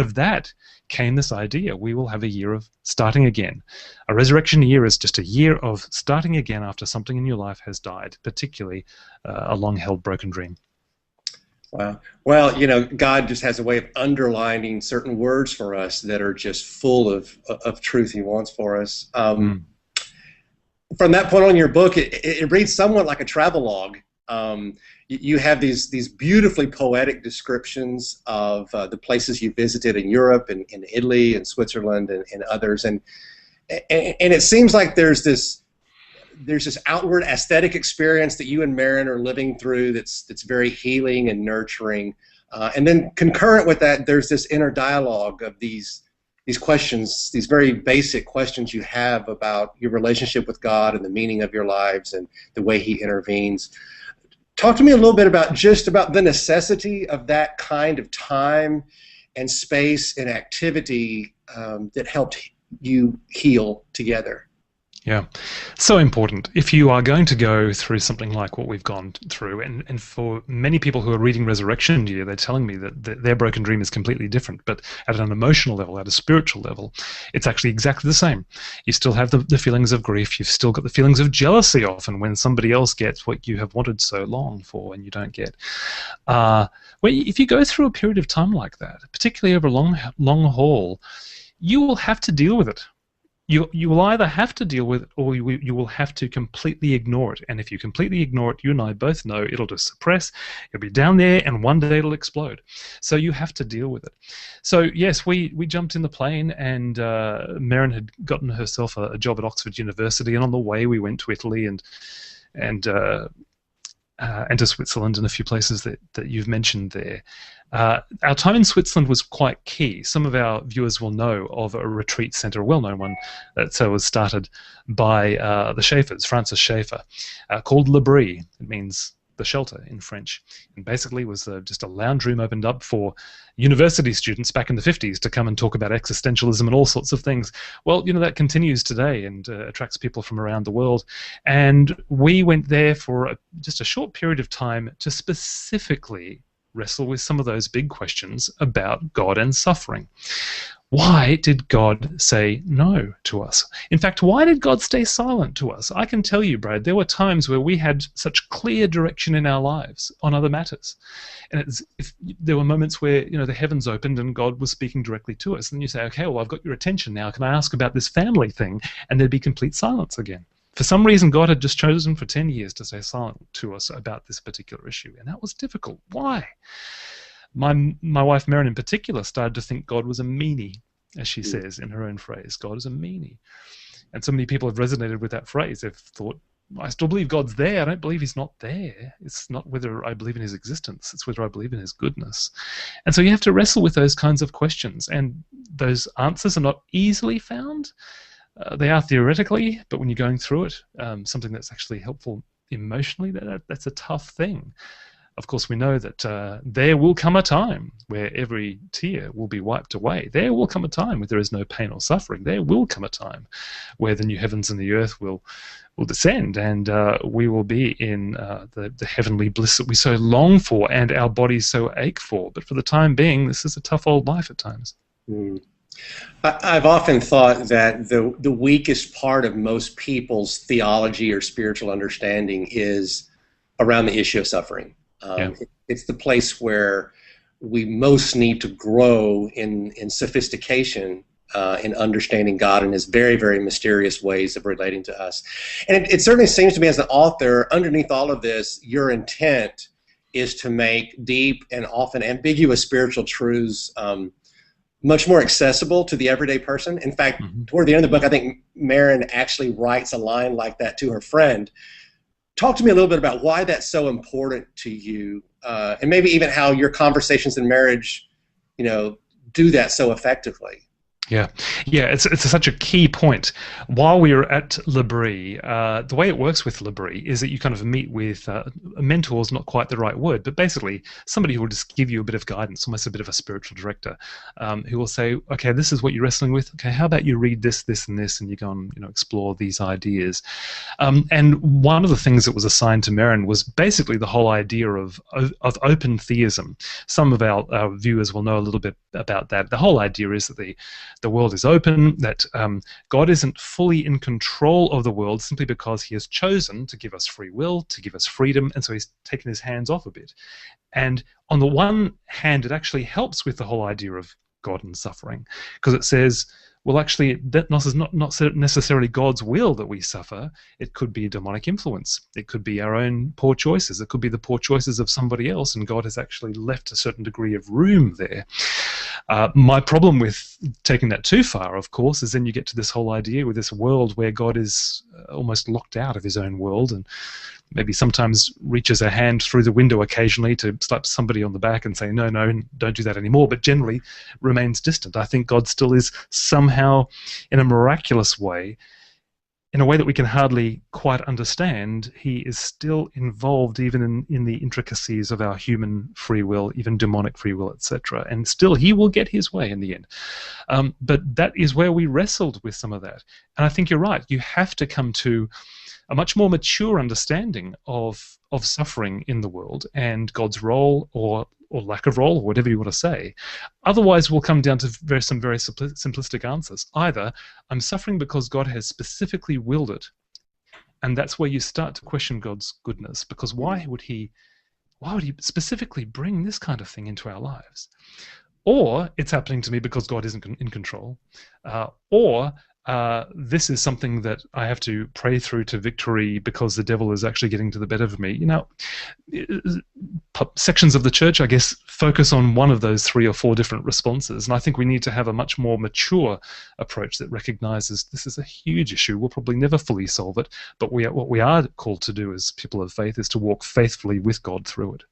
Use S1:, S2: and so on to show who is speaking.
S1: of that came this idea: we will have a year of starting again. A resurrection year is just a year of starting again after something in your life has died, particularly a long-held broken dream.
S2: Wow. Well, you know, God just has a way of underlining certain words for us that are just full of truth He wants for us. From that point on, your book, it reads somewhat like a travelogue. You have these beautifully poetic descriptions of the places you visited in Europe and in Italy and Switzerland and others, and it seems like there's this outward aesthetic experience that you and Merryn are living through that's very healing and nurturing, and then concurrent with that, there's this inner dialogue of these questions, these very basic questions you have about your relationship with God and the meaning of your lives and the way He intervenes. Talk to me a little bit about the necessity of that kind of time and space and activity that helped you heal together.
S1: Yeah, so important. If you are going to go through something like what we've gone through, and for many people who are reading Resurrection Year, they're telling me that their broken dream is completely different, but at an emotional level, at a spiritual level, it's actually exactly the same. You still have the feelings of grief, you've still got the feelings of jealousy often when somebody else gets what you have wanted so long for and you don't get. If you go through a period of time like that, particularly over a long haul, you will have to deal with it. You will either have to deal with it or you will have to completely ignore it. And if you completely ignore it, you and I both know it'll just suppress, it'll be down there, and one day it'll explode. So you have to deal with it. So yes, we jumped in the plane, and Merryn had gotten herself a job at Oxford University, and on the way we went to Italy and to Switzerland and a few places that you've mentioned there. Our time in Switzerland was quite key. Some of our viewers will know of a retreat centre, a well-known one, that was started by the Schaeffers, Francis Schaeffer, called L'Abri. It means the shelter in French, and basically was just a lounge room opened up for university students back in the 50s to come and talk about existentialism and all sorts of things. Well, you know, that continues today and attracts people from around the world. And we went there for just a short period of time to specifically wrestle with some of those big questions about God and suffering. Why did God say no to us? In fact, why did God stay silent to us? I can tell you, Brad, there were times where we had such clear direction in our lives on other matters. And there were moments where, you know, the heavens opened and God was speaking directly to us. And you say, okay, well, I've got your attention now. Can I ask about this family thing? And there'd be complete silence again. For some reason, God had just chosen for 10 years to stay silent to us about this particular issue. And that was difficult. Why? My wife, Merryn, in particular, started to think God was a meanie, as she says in her own phrase. God is a meanie. And so many people have resonated with that phrase. They've thought, I still believe God's there. I don't believe He's not there. It's not whether I believe in His existence. It's whether I believe in His goodness. And so you have to wrestle with those kinds of questions. And those answers are not easily found. They are theoretically, but when you're going through it, something that's actually helpful emotionally, that's a tough thing. Of course, we know that there will come a time where every tear will be wiped away. There will come a time where there is no pain or suffering. There will come a time where the new heavens and the earth will descend, and we will be in the heavenly bliss that we so long for and our bodies so ache for. But for the time being, this is a tough old life at times.
S2: I've often thought that the weakest part of most people's theology or spiritual understanding is around the issue of suffering. It's the place where we most need to grow in sophistication in understanding God and His very, very mysterious ways of relating to us. And it certainly seems to me, as an author, underneath all of this, your intent is to make deep and often ambiguous spiritual truths much more accessible to the everyday person. In fact, toward the end of the book, I think Merryn actually writes a line like that to her friend. Talk to me a little bit about why that's so important to you, and maybe even how your conversations in marriage, you know, do that so effectively.
S1: Yeah, yeah, it's such a key point. While we are at L'Abri, the way it works with L'Abri is that you kind of meet with a mentor is not quite the right word, but basically somebody who will just give you a bit of guidance, almost a bit of a spiritual director, who will say, okay, this is what you're wrestling with. Okay, how about you read this, this, and this, and you go and explore these ideas. And one of the things that was assigned to Merryn was basically the whole idea of open theism. Some of our viewers will know a little bit about that. The whole idea is that the world is open, that God isn't fully in control of the world simply because he has chosen to give us free will, to give us freedom, and so he's taken his hands off a bit. And on the one hand, it actually helps with the whole idea of God and suffering, because it says, well, actually, that is not necessarily God's will that we suffer. It could be a demonic influence. It could be our own poor choices. It could be the poor choices of somebody else, and God has actually left a certain degree of room there. My problem with taking that too far, of course, is then you get to this whole idea with this world where God is almost locked out of his own world, and maybe sometimes reaches a hand through the window occasionally to slap somebody on the back and say, no, don't do that anymore, but generally remains distant. I think God still is somehow, in a miraculous way, in a way that we can hardly quite understand, he is still involved even in the intricacies of our human free will, even demonic free will, etc. And still he will get his way in the end. But that is where we wrestled with some of that. And I think you're right. You have to come to a much more mature understanding of suffering in the world and God's role or lack of role, or whatever you want to say. Otherwise, we'll come down to some very simplistic answers. Either I'm suffering because God has specifically willed it, and that's where you start to question God's goodness, because why would he specifically bring this kind of thing into our lives? Or it's happening to me because God isn't in control, or this is something that I have to pray through to victory because the devil is actually getting to the better of me. Sections of the church, I guess, focus on one of those 3 or 4 different responses, and I think we need to have a much more mature approach that recognizes this is a huge issue. We'll probably never fully solve it, but what we are called to do as people of faith is to walk faithfully with God through it.